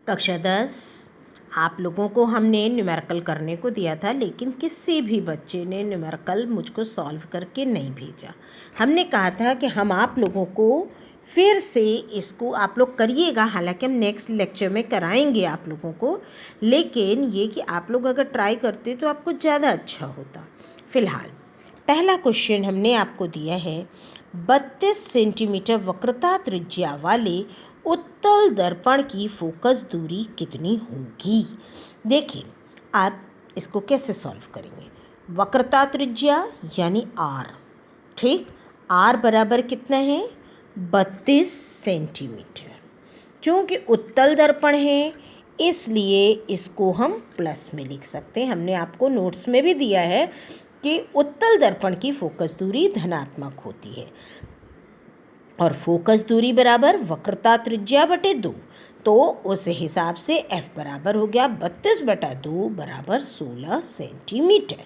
कक्षा 10 आप लोगों को हमने न्यूमेरिकल करने को दिया था, लेकिन किसी भी बच्चे ने न्यूमेरिकल मुझको सॉल्व करके नहीं भेजा। हमने कहा था कि हम आप लोगों को फिर से इसको आप लोग करिएगा, हालांकि हम नेक्स्ट लेक्चर में कराएंगे आप लोगों को, लेकिन ये कि आप लोग अगर ट्राई करते तो आपको ज़्यादा अच्छा होता। फ़िलहाल पहला क्वेश्चन हमने आपको दिया है, 32 सेंटीमीटर वक्रता त्रिज्या वाले उत्तल दर्पण की फोकस दूरी कितनी होगी। देखिए आप इसको कैसे सॉल्व करेंगे। वक्रता त्रिज्या यानी आर, ठीक, आर बराबर कितना है 32 सेंटीमीटर। चूँकि उत्तल दर्पण है इसलिए इसको हम प्लस में लिख सकते हैं। हमने आपको नोट्स में भी दिया है कि उत्तल दर्पण की फोकस दूरी धनात्मक होती है और फोकस दूरी बराबर वक्रता त्रिज्या बटे 2, तो उस हिसाब से F बराबर हो गया 32/2 बराबर 16 सेंटीमीटर।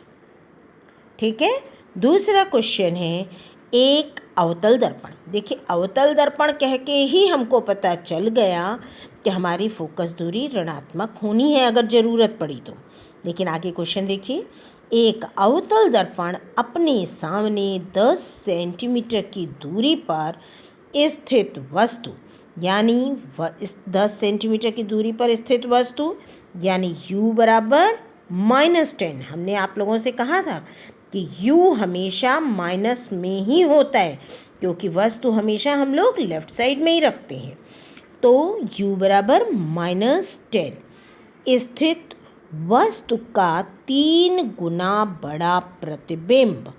ठीक है। दूसरा क्वेश्चन है, एक अवतल दर्पण। देखिए अवतल दर्पण कह के ही हमको पता चल गया कि हमारी फोकस दूरी ऋणात्मक होनी है अगर ज़रूरत पड़ी तो। लेकिन आगे क्वेश्चन देखिए, एक अवतल दर्पण अपने सामने 10 सेंटीमीटर की दूरी पर स्थित वस्तु यानी 10 सेंटीमीटर की दूरी पर स्थित वस्तु यानी u बराबर -10। हमने आप लोगों से कहा था कि u हमेशा माइनस में ही होता है, क्योंकि वस्तु हमेशा हम लोग लेफ़्ट साइड में ही रखते हैं। तो u बराबर -10 स्थित वस्तु का 3 गुना बड़ा प्रतिबिंब,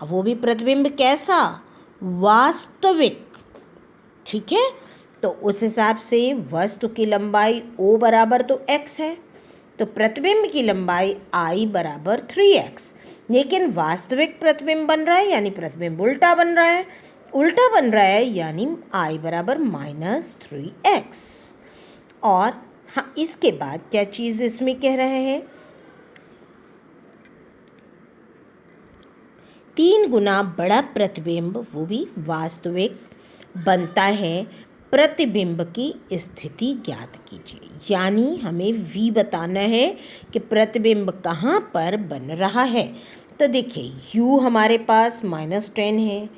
वो भी प्रतिबिंब कैसा, वास्तविक। ठीक है, तो उस हिसाब से वस्तु की लंबाई O बराबर तो x है, तो प्रतिबिंब की लंबाई I बराबर 3x। लेकिन वास्तविक प्रतिबिंब बन रहा है यानी प्रतिबिंब उल्टा बन रहा है यानी I बराबर -3x। और हाँ, इसके बाद क्या चीज़ इसमें कह रहे हैं, 3 गुना बड़ा प्रतिबिंब वो भी वास्तविक बनता है, प्रतिबिंब की स्थिति ज्ञात कीजिए। यानी हमें V बताना है कि प्रतिबिंब कहाँ पर बन रहा है। तो देखिए U हमारे पास -10 है,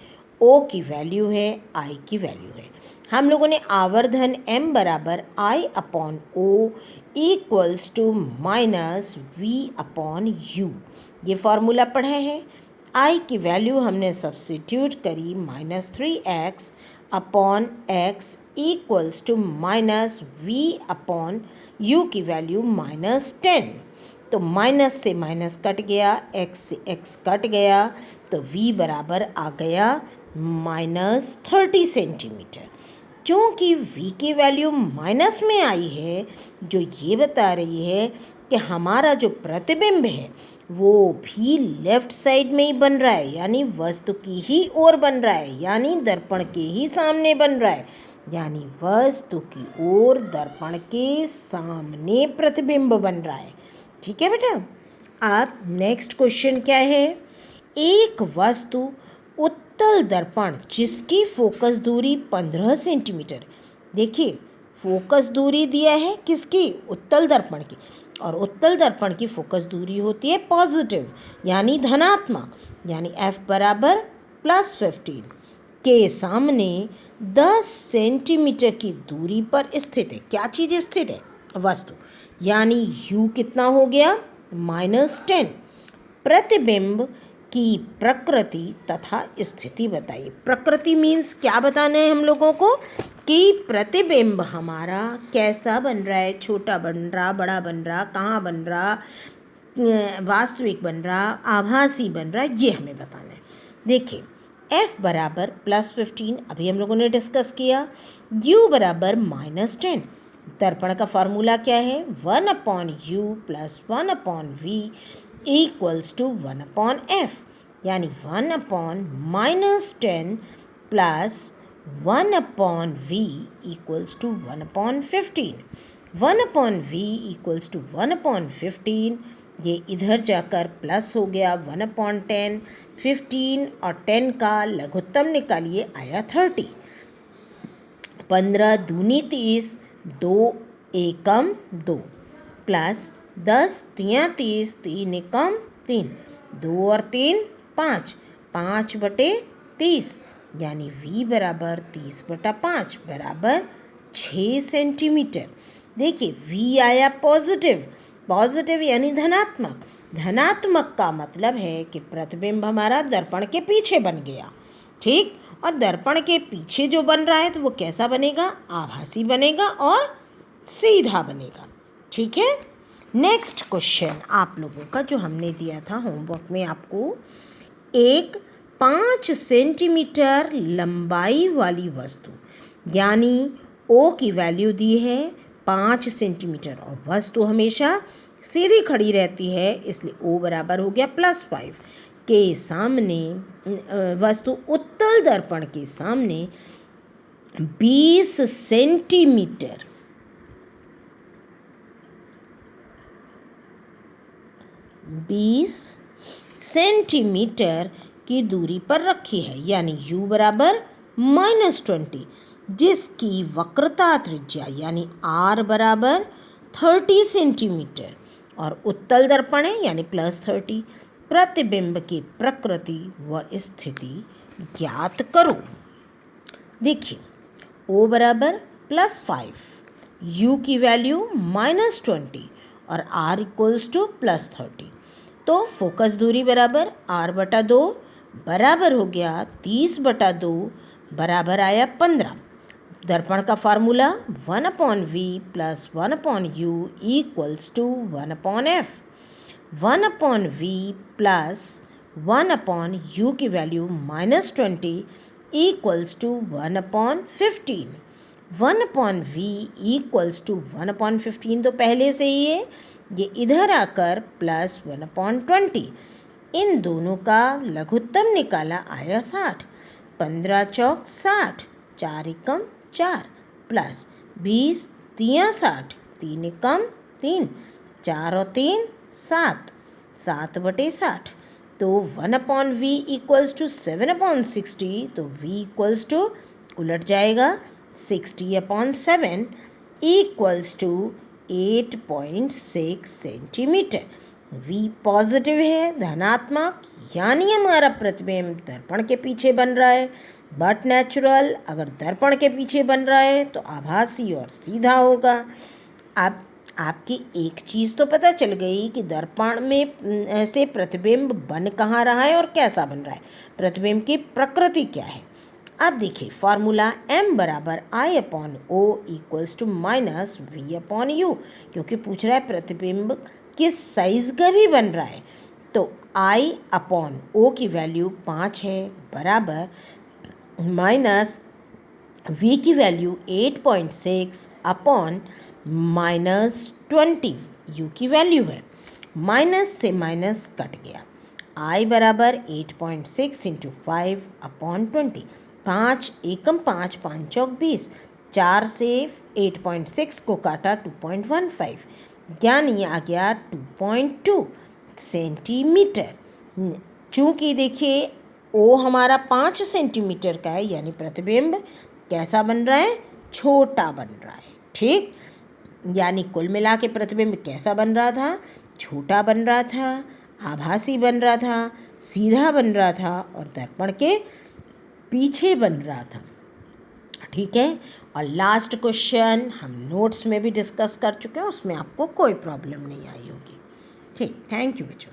O की वैल्यू है, I की वैल्यू है। हम लोगों ने आवर्धन m बराबर I/O इक्वल्स टू -V/U ये फार्मूला पढ़े हैं। I की वैल्यू हमने सब्स्टिट्यूट करी -3x upon x equals to -V/U की वैल्यू -10। तो माइनस से माइनस कट गया, x से x कट गया, तो V बराबर आ गया -30 सेंटीमीटर। क्योंकि V की वैल्यू माइनस में आई है, जो ये बता रही है कि हमारा जो प्रतिबिंब है वो भी लेफ़्ट साइड में ही बन रहा है, यानी वस्तु की ही ओर बन रहा है, यानी दर्पण के ही सामने बन रहा है, यानी वस्तु की ओर दर्पण के सामने प्रतिबिंब बन रहा है। ठीक है बेटा। अब नेक्स्ट क्वेश्चन क्या है, एक वस्तु उत्तल दर्पण जिसकी फोकस दूरी 15 सेंटीमीटर। देखिए फोकस दूरी दिया है किसकी, उत्तल दर्पण की, और उत्तल दर्पण की फोकस दूरी होती है पॉजिटिव यानी धनात्मक, यानी F बराबर +15 के सामने 10 सेंटीमीटर की दूरी पर स्थित है। क्या चीज़ स्थित है, वस्तु, यानी U कितना हो गया -10। प्रतिबिंब की प्रकृति तथा स्थिति बताइए। प्रकृति मीन्स क्या बताना है हम लोगों को, कि प्रतिबिंब हमारा कैसा बन रहा है, छोटा बन रहा, बड़ा बन रहा, कहाँ बन रहा, वास्तविक बन रहा, आभासी बन रहा, ये हमें बताना है। देखिए F बराबर +15 अभी हम लोगों ने डिस्कस किया, U बराबर -10। दर्पण का फार्मूला क्या है, 1/U + 1/V equals to 1/F, यानी 1/-10 plus 1/V equals to 1/15। 1/V equals to 1/15, ये इधर जाकर प्लस हो गया 1/10। 15 और 10 का लघुत्तम निकालिए, आया 30। 15 दूनी 30, 2 एकम 2 प्लस 10 तियाँ 30 3 एकम 3 2 और 3 5 5/30 यानी v बराबर 30/5 बराबर 6 सेंटीमीटर। देखिए v आया पॉजिटिव, पॉजिटिव यानी धनात्मक। धनात्मक का मतलब है कि प्रतिबिंब हमारा दर्पण के पीछे बन गया, ठीक। और दर्पण के पीछे जो बन रहा है तो वो कैसा बनेगा? आभासी बनेगा और सीधा बनेगा, ठीक है। नेक्स्ट क्वेश्चन आप लोगों का जो हमने दिया था होमवर्क में आपको, एक 5 सेंटीमीटर लंबाई वाली वस्तु यानी ओ की वैल्यू दी है 5 सेंटीमीटर और वस्तु हमेशा सीधी खड़ी रहती है, इसलिए ओ बराबर हो गया +5 के सामने वस्तु उत्तल दर्पण के सामने 20 सेंटीमीटर की दूरी पर रखी है, यानी u बराबर -20, जिसकी वक्रता त्रिज्या यानी r बराबर 30 सेंटीमीटर और उत्तल दर्पण है यानी +30। प्रतिबिंब की प्रकृति व स्थिति ज्ञात करो। देखिए O बराबर +5, U की वैल्यू -20 और R इक्वल्स टू +30। तो फोकस दूरी बराबर r/2 बराबर हो गया 30/2 बराबर आया 15। दर्पण का formula 1/v + 1/u equals to 1/f। 1/v plus 1/u की value -20 equals to 1/15। 1/v equals to 1/15 तो पहले से ही है, ये इधर आकर प्लस 1/20। इन दोनों का लघुत्तम निकाला आया 60। 15 चौक 60, 4 एकम 4 प्लस 20 तियाँ 60, 3 एकम 3, 4 और 3 7, 7/60। तो 1/v इक्वल्स टू 7/60, तो v इक्वल्स टू उलट जाएगा 60/7 equals to 8.6 centimetre. v positive है, धनात्मक, यानी हमारा प्रतिबिंब दर्पण के पीछे बन रहा है। बट नेचुरल, अगर दर्पण के पीछे बन रहा है तो आभासी और सीधा होगा। अब आपकी एक चीज़ तो पता चल गई कि दर्पण में ऐसे प्रतिबिंब बन कहाँ रहा है और कैसा बन रहा है, प्रतिबिंब की प्रकृति क्या है। अब देखिए फार्मूला m बराबर I/O इक्वल्स टू -v/u, क्योंकि पूछ रहा है प्रतिबिंब किस साइज़ का भी बन रहा है। तो I/O की वैल्यू 5 है बराबर माइनस v की वैल्यू 8.6 अपॉन -20 u की वैल्यू है। माइनस से माइनस कट गया। I बराबर 8.6 × 5/20। 5 एकम 5, 5 चौक 20, 4 से 8.6 को काटा 2.15, यानी आ गया 2.2 सेंटीमीटर। चूँकि देखिए O हमारा 5 सेंटीमीटर का है, यानी प्रतिबिंब कैसा बन रहा है? छोटा बन रहा है, ठीक। यानी कुल मिला के प्रतिबिंब कैसा बन रहा था? छोटा बन रहा था, आभासी बन रहा था, सीधा बन रहा था और दर्पण के पीछे बन रहा था, ठीक है। और लास्ट क्वेश्चन हम नोट्स में भी डिस्कस कर चुके हैं, उसमें आपको कोई प्रॉब्लम नहीं आई होगी, ठीक। थैंक यू बच्चों।